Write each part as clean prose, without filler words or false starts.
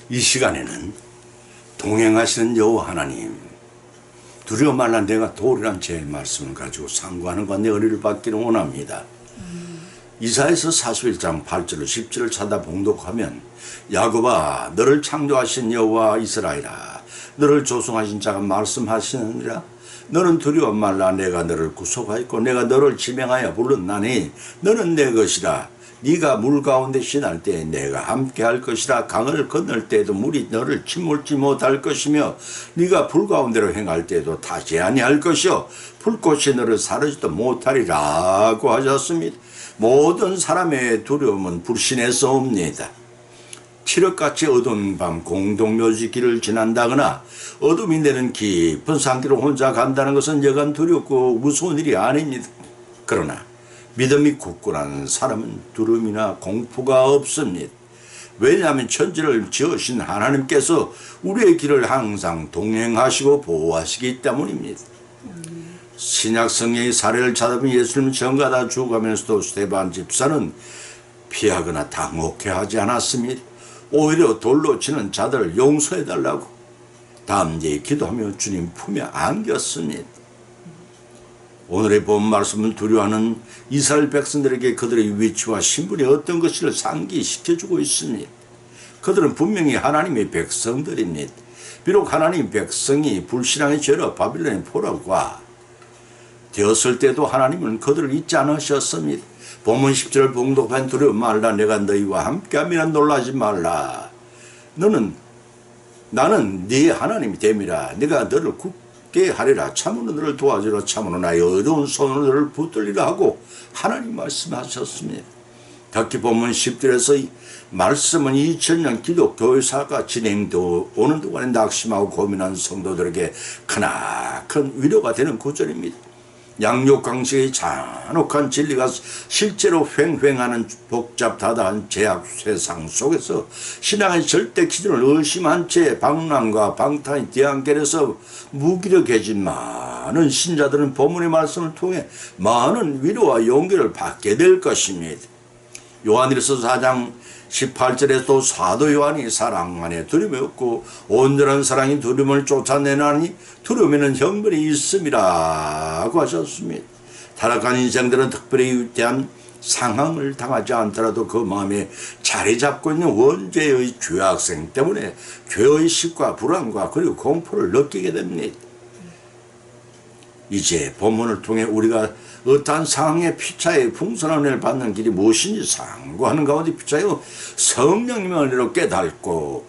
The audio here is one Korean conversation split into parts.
이 시간에는 동행하시는 여호와 하나님, 두려워 말라 내가 도리란 제 말씀을 가지고 상고하는 것내 은혜를 받기를 원합니다. 이사야서 41장 8절로 10절을 찾아 봉독하면 야곱아 너를 창조하신 여호와 이스라엘아 너를 조성하신 자가 말씀하시느니라. 너는 두려워 말라 내가 너를 구속하였고 내가 너를 지명하여 불렀나니 너는 내 것이라. 네가 물 가운데 지날 때 내가 함께 할 것이라. 강을 건널 때에도 물이 너를 침몰지 못할 것이며 네가 불 가운데로 행할 때에도 타지 아니할 것이요 불꽃이 너를 사르지도 못하리라고 하셨습니다. 모든 사람의 두려움은 불신에서 옵니다. 칠흑같이 어두운 밤 공동묘지 길을 지난다거나 어둠이 내는 깊은 산길을 혼자 간다는 것은 여간 두렵고 무서운 일이 아닙니다. 그러나 믿음이 굳건한 사람은 두려움이나 공포가 없습니다. 왜냐하면 천지를 지으신 하나님께서 우리의 길을 항상 동행하시고 보호하시기 때문입니다. 신약 성경의 사례를 찾아보면 예수님 전가다 죽어가면서도 스데반 집사는 피하거나 당혹해하지 않았습니다. 오히려 돌로 치는 자들을 용서해달라고 담대히 기도하며 주님 품에 안겼습니다. 오늘의 본 말씀은 두려워하는 이스라엘 백성들에게 그들의 위치와 신분이 어떤 것을 상기시켜주고 있습니다. 그들은 분명히 하나님의 백성들입니다. 비록 하나님 백성이 불신앙의 죄로 바빌론의 포로가 되었을 때도 하나님은 그들을 잊지 않으셨습니다. 본문 10절을 봉독한 두려워 말라 내가 너희와 함께하면 놀라지 말라. 나는 네 하나님이 됨이라. 내가 너를 굳게 하리라. 참으로 너를 도와주라. 참으로 나의 어두운 손으로 너를 붙들리라 하고 하나님 말씀하셨습니다. 특히 본문 10절에서 말씀은 2000년 기독교회사가 진행되어 오는 동안에 낙심하고 고민한 성도들에게 크나큰 위로가 되는 구절입니다. 양육강식의 잔혹한 진리가 실제로 횡행하는 복잡다단한 제약 세상 속에서 신앙의 절대 기준을 의심한 채 방랑과 방탕의 뒤안길에서 무기력해진 많은 신자들은 본문의 말씀을 통해 많은 위로와 용기를 받게 될 것입니다. 요한일서 4장 18절에 또 사도 요한이 사랑 안에 두려움이 없고 온전한 사랑이 두려움을 쫓아내나니 두려움에는 형벌이 있음이라고 하셨습니다. 타락한 인생들은 특별히 위대한 상황을 당하지 않더라도 그 마음에 자리 잡고 있는 원죄의 죄악생 때문에 죄의식과 불안과 그리고 공포를 느끼게 됩니다. 이제 본문을 통해 우리가 어떠한 상황의 피차에 풍성한 은혜를 받는 길이 무엇인지 상고하는 가운데 피차여 성령님의 은혜로 깨닫고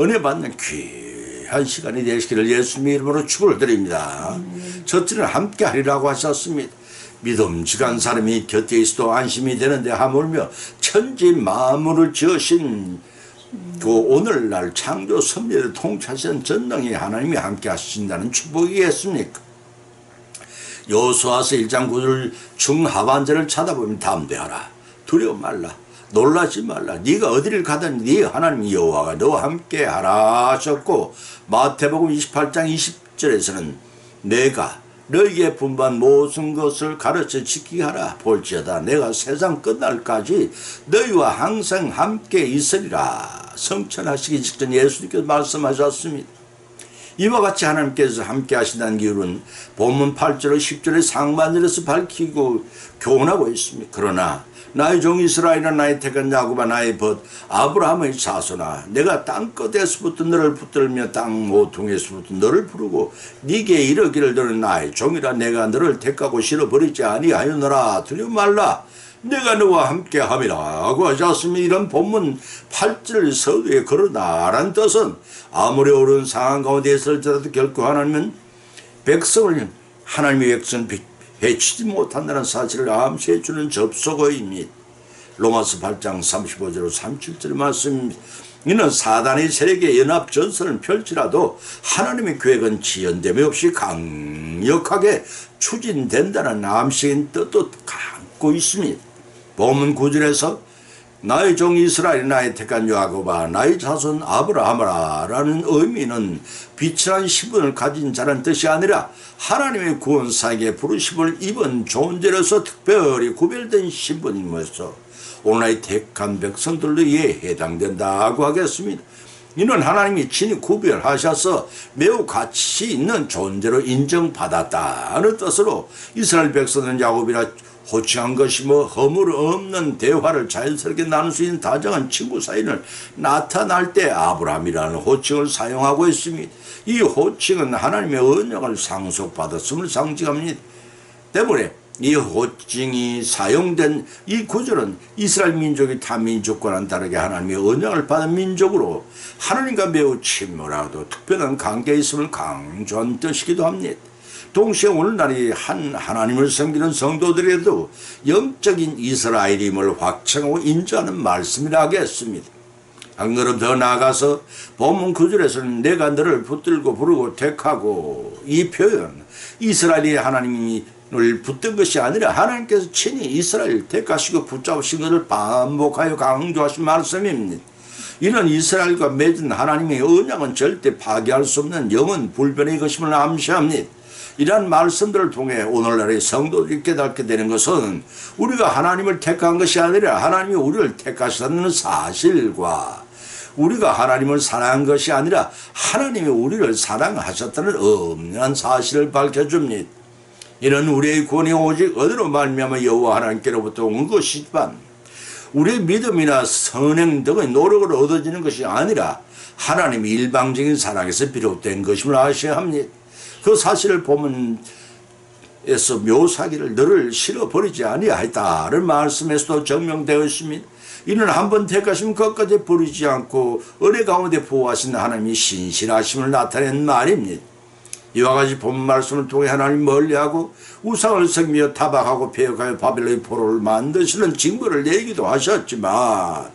은혜 받는 귀한 시간이 되시기를 예수님의 이름으로 축원을 드립니다. 저들은 함께 하리라고 하셨습니다. 믿음직한 사람이 곁에 있어도 안심이 되는데 하물며 천지 만물을 지으신 그 오늘날 창조 섭리를 통치하시는 전능의 하나님이 함께 하신다는 축복이겠습니까? 여호수아서 1장 9절 중하반절을 찾아보면 담대하라. 두려워 말라. 놀라지 말라. 네가 어디를 가든 네 하나님 여호와가 너와 함께 하라 하셨고 마태복음 28장 20절에서는 내가 너에게 분부한 모든 것을 가르쳐 지키게 하라. 볼지어다 내가 세상 끝날까지 너희와 항상 함께 있으리라. 성천하시기 직전 예수님께서 말씀하셨습니다. 이와 같이 하나님께서 함께 하신다는 이유는 본문 8절과 10절의 상반절에서 밝히고 교훈하고 있습니다. 그러나 나의 종 이스라엘아 나의 택한 야곱아 나의 벗 아브라함의 자손아 내가 땅끝에서부터 너를 붙들며 땅 모퉁이에서부터 너를 부르고 네게 이르기를 너는 나의 종이라 내가 너를 택하고 실어버리지 아니하였노라. 두려워 말라. 내가 너와 함께 함이라 하고 하셨으면 이런 본문 8절 서두에 그러나라는 뜻은 아무리 어려운 상황 가운데 있을지라도 결코 하나님은 백성을 하나님의 백성을 해치지 못한다는 사실을 암시해 주는 접속어입니다. 로마서 8장 35절 37절 말씀입니다. 이는 사단의 세력의 연합 전선을 펼치라도 하나님의 계획은 지연됨이 없이 강력하게 추진된다는 암시인 뜻도 갖고 있습니다. 본문 9절에서 나의 종 이스라엘 나의 택한 야곱아 나의 자손 아브라함아 라는 의미는 비천한 신분을 가진 자라는 뜻이 아니라 하나님의 구원사에게 부르심을 입은 존재로서 특별히 구별된 신분임으로써 오늘의 택한 백성들로 이에 해당된다고 하겠습니다. 이는 하나님이 친히 구별하셔서 매우 가치 있는 존재로 인정받았다는 뜻으로 이스라엘 백성은 야곱이라 호칭한 것이 허물 없는 대화를 자연스럽게 나눌 수 있는 다정한 친구 사이를 나타날 때 아브라함이라는 호칭을 사용하고 있습니다. 이 호칭은 하나님의 언약을 상속받았음을 상징합니다. 때문에 이 호칭이 사용된 이 구절은 이스라엘 민족이 타 민족과는 다르게 하나님의 언약을 받은 민족으로 하나님과 매우 친밀하고 특별한 관계에 있음을 강조한 뜻이기도 합니다. 동시에 오늘날이 하나님을 섬기는 성도들에도 영적인 이스라엘임을 확증하고 인정하는 말씀이라 하겠습니다. 한 걸음 더 나아가서 본문 9절에서는 내가 너를 붙들고 부르고 택하고, 이 표현 이스라엘이 하나님을 붙든 것이 아니라 하나님께서 친히 이스라엘을 택하시고 붙잡으신 것을 반복하여 강조하신 말씀입니다. 이는 이스라엘과 맺은 하나님의 언약은 절대 파괴할 수 없는 영원 불변의 것임을 암시합니다. 이러한 말씀들을 통해 오늘날의 성도들이 깨닫게 되는 것은 우리가 하나님을 택한 것이 아니라 하나님이 우리를 택하셨다는 사실과, 우리가 하나님을 사랑한 것이 아니라 하나님이 우리를 사랑하셨다는 엄연한 사실을 밝혀줍니다. 이는 우리의 구원이 오직 어디로 말미암아 여호와 하나님께로부터 온 것이지만 우리의 믿음이나 선행 등의 노력으로 얻어지는 것이 아니라 하나님의 일방적인 사랑에서 비롯된 것임을 아셔야 합니다. 그 사실을 본문에서 묘사하기를 너를 실어버리지 아니하였다는 말씀에서도 증명되어 있습니다. 이는 한번 택하시면 끝까지 버리지 않고 은혜 가운데 보호하신 하나님이 신실하심을 나타낸 말입니다. 이와 같이 본 말씀을 통해 하나님 멀리하고 우상을 섬기며 타박하고 배역하여 바벨론의 포로를 만드시는 징벌을 내기도 하셨지만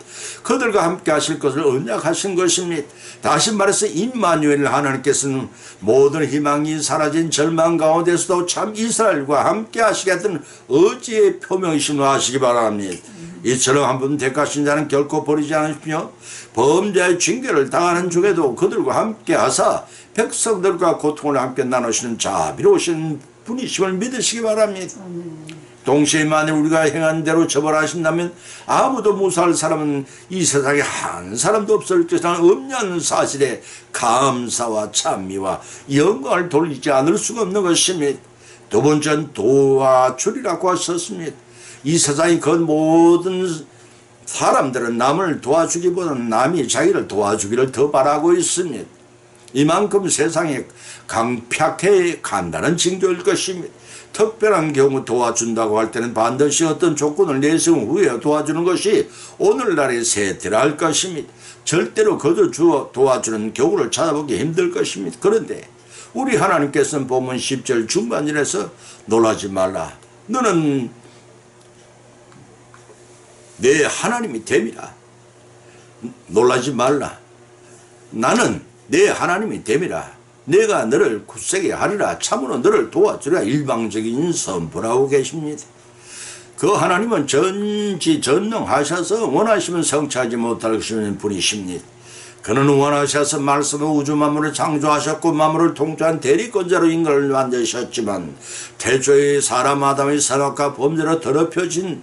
그들과 함께 하실 것을 언약하신 것입니다. 다시 말해서 임마누엘 하나님께서는 모든 희망이 사라진 절망 가운데서도 참 이스라엘과 함께 하시겠다는 의지의 표명이심을 하시기 바랍니다. 이처럼 한 번 택하신 자는 결코 버리지 않으시며 범죄의 징계를 당하는 중에도 그들과 함께 하사 백성들과 고통을 함께 나누시는 자비로우신 분이심을 믿으시기 바랍니다. 동시에 만일 우리가 행한 대로 처벌하신다면 아무도 무사할 사람은 이 세상에 한 사람도 없을 것이라는 엄연한 사실에 감사와 찬미와 영광을 돌리지 않을 수가 없는 것입니다. 두 번째는 도와주리라고 하셨습니다. 이 세상의 그 모든 사람들은 남을 도와주기보다는 남이 자기를 도와주기를 더 바라고 있습니다. 이만큼 세상에 강팍해 간다는 징조일 것입니다. 특별한 경우 도와준다고 할 때는 반드시 어떤 조건을 내세운 후에 도와주는 것이 오늘날의 세태라 할 것입니다. 절대로 거저 도와주는 경우를 찾아보기 힘들 것입니다. 그런데 우리 하나님께서는 본문 10절 중반절에서 놀라지 말라. 너는 내 하나님이 됨이라. 놀라지 말라. 나는 내 하나님이 됨이라. 내가 너를 굳세게 하리라. 참으로 너를 도와주리라. 일방적인 선포라고 계십니다. 그 하나님은 전지전능하셔서 원하시면 성취하지 못할 분이십니다. 그는 원하셔서 말씀을 우주 만물을 창조하셨고 만물을 통치한 대리권자로 인간을 만드셨지만 태초에 사람 아담의 선악과 범죄로 더럽혀진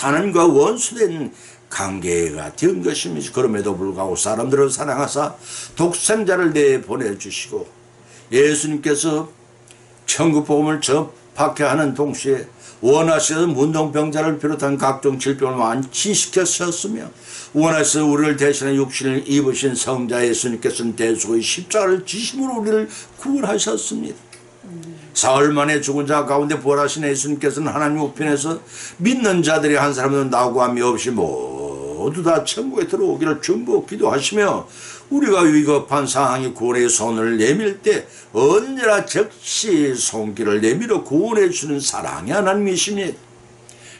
하나님과 원수된 관계가 된 것입니다. 그럼에도 불구하고 사람들을 사랑하사 독생자를 내보내주시고 예수님께서 천국 복음을 전파케 하는 동시에 원하셔서 문둥병자를 비롯한 각종 질병을 완치시켰었으며 원하셔서 우리를 대신해 육신을 입으신 성자 예수님께서는 대속의 십자가를 지심으로 우리를 구원하셨습니다. 사흘 만에 죽은 자 가운데 부활하신 예수님께서는 하나님 우편에서 믿는 자들이 한 사람도 나고함이 없이 모두 다 천국에 들어오기를 중보 기도하시며 우리가 위급한 상황이 구원의 손을 내밀 때 언제나 즉시 손길을 내밀어 구원해 주는 사랑의 하나님이십니다.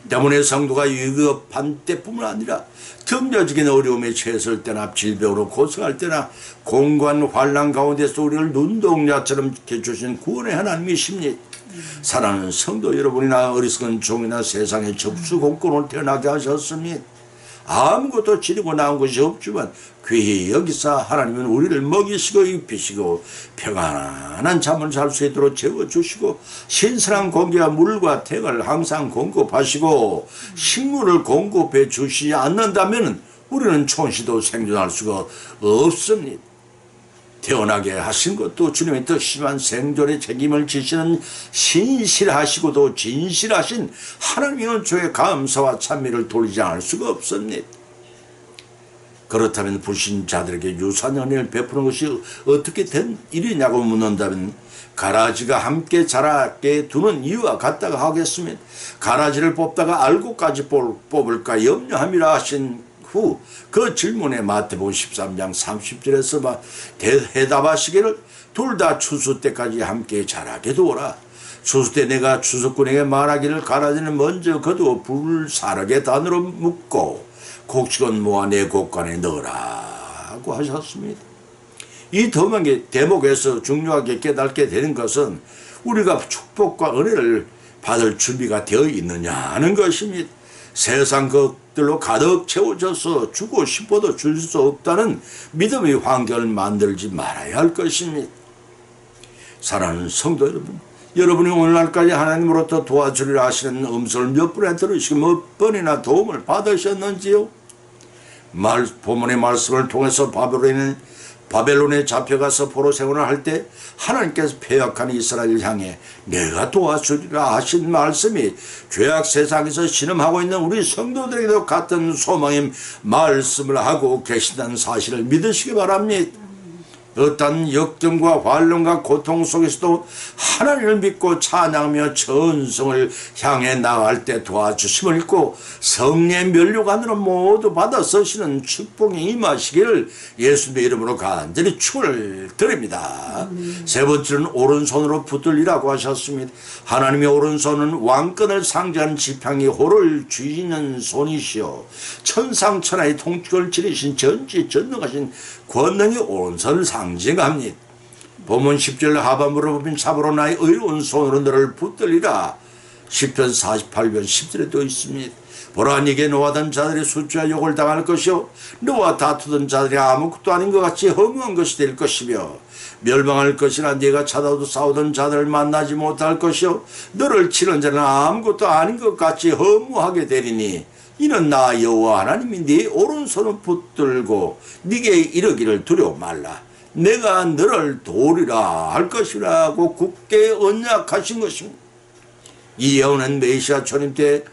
때문에 성도가 위급한 때뿐만 아니라 경제적인 어려움에 처했을 때나 질병으로 고생할 때나 공고한 환난 가운데서 우리를 눈동자처럼 지켜주신 구원의 하나님이십니다. 사랑하는 성도 여러분이나 어리석은 종이나 세상의 접수공권을 태어나게 하셨습니다. 아무것도 지르고 나온 것이 없지만 귀히 여기서 하나님은 우리를 먹이시고 입히시고 평안한 잠을 잘 수 있도록 재워주시고 신선한 공기와 물과 택을 항상 공급하시고 식물을 공급해 주시지 않는다면 우리는 촌시도 생존할 수가 없습니다. 태어나게 하신 것도 주님의 더 심한 생존의 책임을 지시는 신실하시고도 진실하신 하나님의 은총의 감사와 찬미를 돌리지 않을 수가 없습니다. 그렇다면 불신자들에게 유산 은혜를 베푸는 것이 어떻게 된 일이냐고 묻는다면 가라지가 함께 자라게 두는 이유와 같다고 하겠습니다. 가라지를 뽑다가 알곡까지 뽑을까 염려함이라 하신 후 그 질문에 마태복음 13장 30절에서 대답하시기를 둘 다 추수 때까지 함께 자라게 두어라. 추수 때 내가 추수꾼에게 말하기를 가라지는 먼저 거두어 불사르게 단으로 묶고 곡식은 모아 내 곡간에 넣으라고 하셨습니다. 이 대목에서 중요하게 깨닫게 되는 것은 우리가 축복과 은혜를 받을 준비가 되어 있느냐는 것입니다. 세상 것들로 가득 채워져서 주고 싶어도 줄 수 없다는 믿음의 환경을 만들지 말아야 할 것입니다. 사랑하는 성도 여러분, 여러분이 오늘날까지 하나님으로부터 도와주리라 하시는 음성을 몇 번이나 들으시고 몇 번이나 도움을 받으셨는지요? 본문의 말씀을 통해서 바벨론에 잡혀가서 포로 생활을 할 때 하나님께서 패역한 이스라엘을 향해 내가 도와주리라 하신 말씀이 죄악 세상에서 신음하고 있는 우리 성도들에게도 같은 소망의 말씀을 하고 계신다는 사실을 믿으시기 바랍니다. 어떤 역경과 환난과 고통 속에서도 하나님을 믿고 찬양하며 전성을 향해 나갈 때 도와주심을 잊고 성령의 면류관으로 모두 받아 쓰시는 축복이 임하시기를 예수님의 이름으로 간절히 축원을 드립니다. 세 번째는 오른손으로 붙들리라고 하셨습니다. 하나님의 오른손은 왕권을 상징하는 지팡이 호를 쥐는 손이시오 천상천하의 통치를 지니신 전지전능하신 권능의 오른손을 상징합니다. 본문 10절 하반부로 보면 참으로 나의 의로운 손으로 너를 붙들리라. 시편 48편 10절에 또 있습니다. 보라 네게 노하던 자들의 수치와 욕을 당할 것이요 너와 다투던 자들이 아무것도 아닌 것 같이 허무한 것이 될 것이며 멸망할 것이나 네가 찾아도 싸우던 자들을 만나지 못할 것이요 너를 치는 자는 아무것도 아닌 것 같이 허무하게 되리니 이는 나 여호와 하나님이 네 오른손을 붙들고 네게 이르기를 두려워 말라. 내가 너를 도우리라 할 것이라고 굳게 언약하신 것입니다. 이 예언은 메시아 초림 때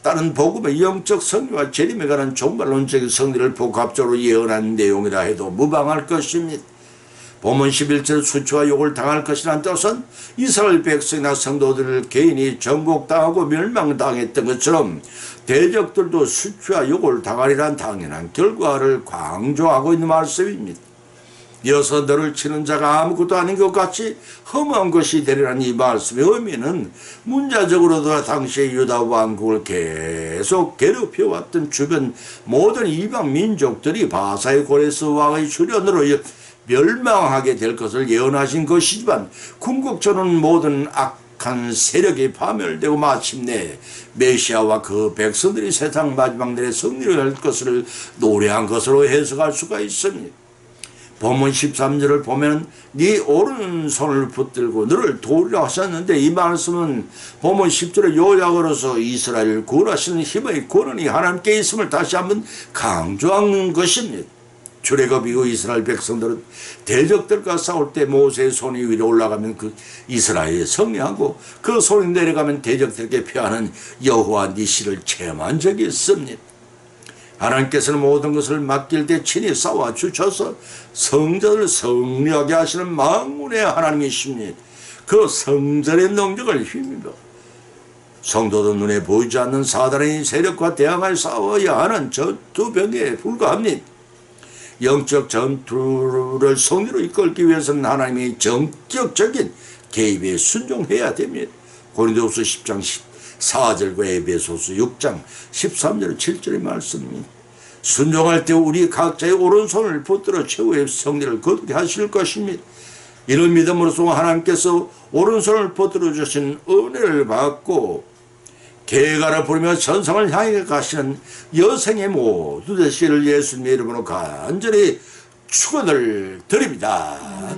따른 복음의 영적 성리와 재림에 관한 종말론적인 성리를 복합적으로 예언한 내용이라 해도 무방할 것입니다. 본문 11절 수치와 욕을 당할 것이라는 뜻은 이스라엘 백성이나 성도들을 개인이 정복당하고 멸망당했던 것처럼 대적들도 수치와 욕을 당하리란 당연한 결과를 강조하고 있는 말씀입니다. 이어서 너를 치는 자가 아무것도 아닌 것 같이 험한 것이 되리라는 이 말씀의 의미는 문자적으로도 당시의 유다 왕국을 계속 괴롭혀왔던 주변 모든 이방 민족들이 바사의 고레스 왕의 출현으로 멸망하게 될 것을 예언하신 것이지만 궁극적으로는 모든 악한 세력이 파멸되고 마침내 메시아와 그 백성들이 세상 마지막 날에 승리를 할 것을 노래한 것으로 해석할 수가 있습니다. 본문 13절을 보면 네 오른손을 붙들고 너를 도우리라 하셨는데 이 말씀은 본문 10절의 요약으로서 이스라엘을 구원하시는 힘의 권한이 하나님께 있음을 다시 한번 강조하는 것입니다. 출애굽 이후 이스라엘 백성들은 대적들과 싸울 때 모세의 손이 위로 올라가면 그 이스라엘이 승리하고 그 손이 내려가면 대적들에게 피하는 여호와 니시를 체험한 적이 있습니다. 하나님께서는 모든 것을 맡길 때 친히 싸워주셔서 성전을 승리하게 하시는 만군의 하나님이십니다. 그 성전의 능력을 힘입어 성도도 눈에 보이지 않는 사단의 세력과 대항할 싸워야 하는 전투병에 불과합니다. 영적 전투를 승리로 이끌기 위해서는 하나님의 전격적인 개입에 순종해야 됩니다. 고린도후서 10장 14절과 에베소서 6장 13절 7절의 말씀입니다. 순종할 때 우리 각자의 오른손을 붙들어 최후의 승리를 거두게 하실 것입니다. 이런 믿음으로써 하나님께서 오른손을 붙들어 주신 은혜를 받고 개가를 부르며 천상을 향해 가시는 여생의 모두 되시기를 예수님의 이름으로 간절히 축원을 드립니다.